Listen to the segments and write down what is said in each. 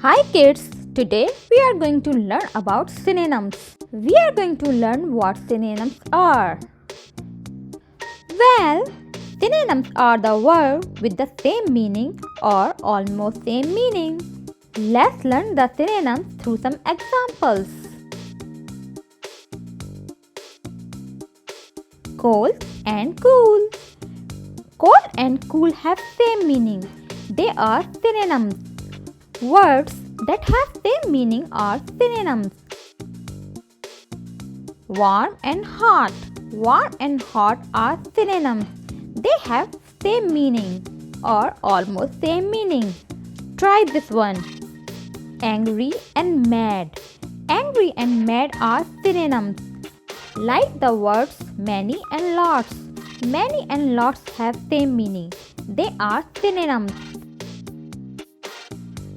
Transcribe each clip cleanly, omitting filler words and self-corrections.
Hi kids, today we are going to learn about synonyms. We are going to learn what synonyms are. Well, synonyms are the word with the same meaning or almost same meaning. Let's learn the synonyms through some examples. Cold and cool. Cold and cool have same meaning. They are synonyms. Words that have same meaning are synonyms. Warm and hot. Warm and hot are synonyms. They have same meaning or almost same meaning. Try this one. Angry and mad. Angry and mad are synonyms. Like the words many and lots. Many and lots have same meaning. They are synonyms.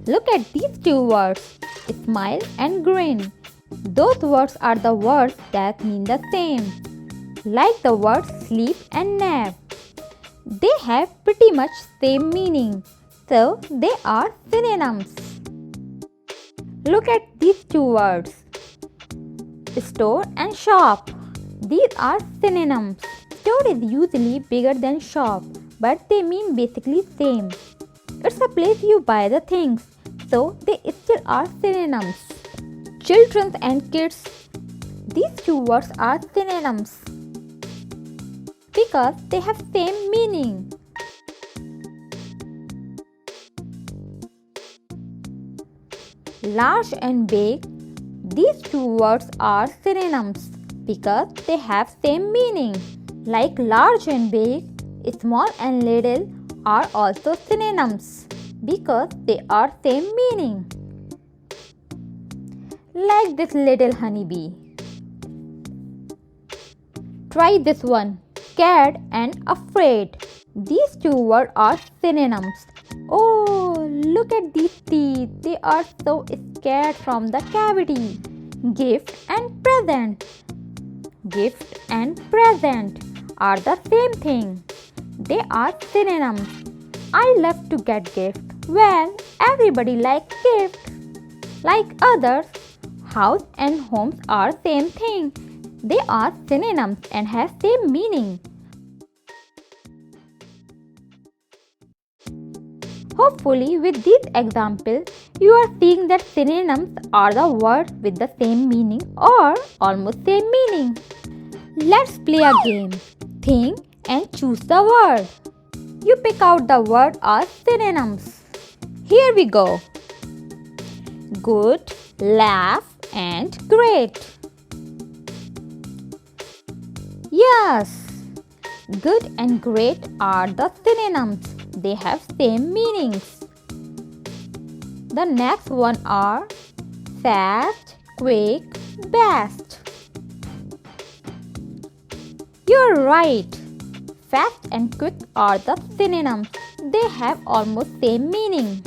Look at these two words, smile and grin. Those words are the words that mean the same. Like the words sleep and nap. They have pretty much same meaning, so they are synonyms. Look at these two words, store and shop. These are synonyms. Store is usually bigger than shop, but they mean basically same. It's a place you buy the things, so they still are synonyms. Children and kids, these two words are synonyms because they have same meaning. Large and big, these two words are synonyms because they have same meaning. Like large and big, small and little are also synonyms because they are same meaning. Like this little honeybee. Try this one, scared and afraid. These two words are synonyms. Oh, look at these teeth. They are so scared from the cavity. Gift and present. Gift and present are the same thing. They are synonyms. I love to get gift. Well, everybody likes gift. Like others, house and homes are same thing. They are synonyms and have same meaning. Hopefully, with these examples, you are seeing that synonyms are the words with the same meaning or almost same meaning. Let's play a game. Think and choose the word. You pick out the word or synonyms. Here we go. Good, laugh and great. Yes, good and great are the synonyms. They have same meanings. The next one are fast, quick, best. You're right. Fast and quick are the synonyms. They have almost same meaning.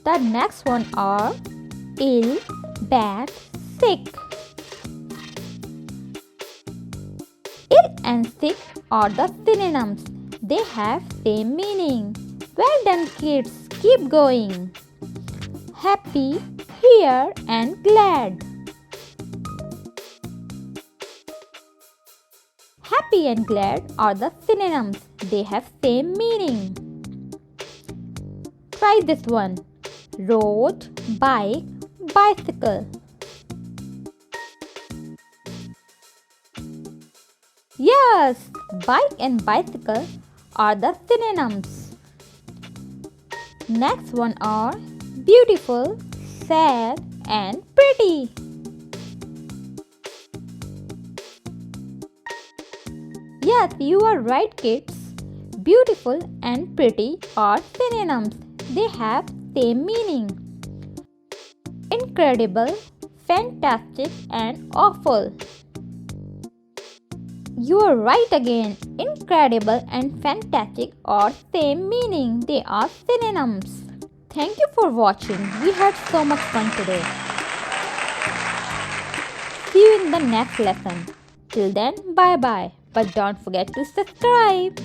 The next one are ill, bad, sick. Ill and sick are the synonyms. They have same meaning. Well done kids, keep going. Happy, here and glad. Happy and glad are the synonyms. They have same meaning. Try this one. Road, bike, bicycle. Yes, bike and bicycle are the synonyms. Next one are beautiful, sad and pretty. Yes, you are right kids. Beautiful and pretty are synonyms. They have same meaning. Incredible, fantastic and awful. You are right again. Incredible and fantastic are same meaning. They are synonyms. Thank you for watching. We had so much fun today. See you in the next lesson. Till then, bye bye. But don't forget to subscribe.